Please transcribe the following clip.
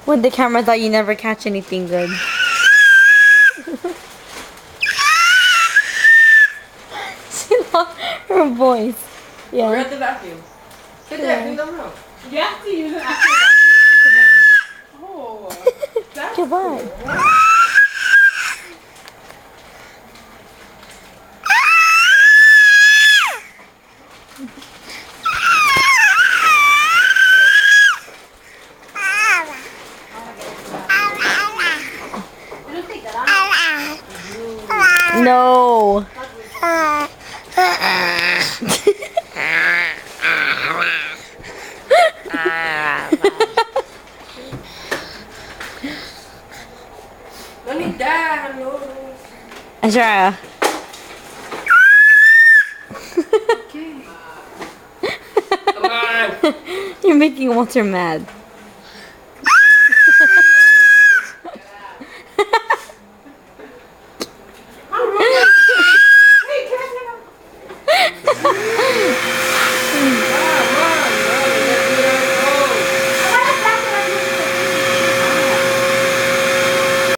When the camera thought you never catch anything good. She lost her voice. Yeah. We're at the vacuum. Sit there, clean the room. You have to use an actual vacuum. Oh, that's Goodbye. cool. No. No need that, no. Ashara. Come on. You're making Walter mad.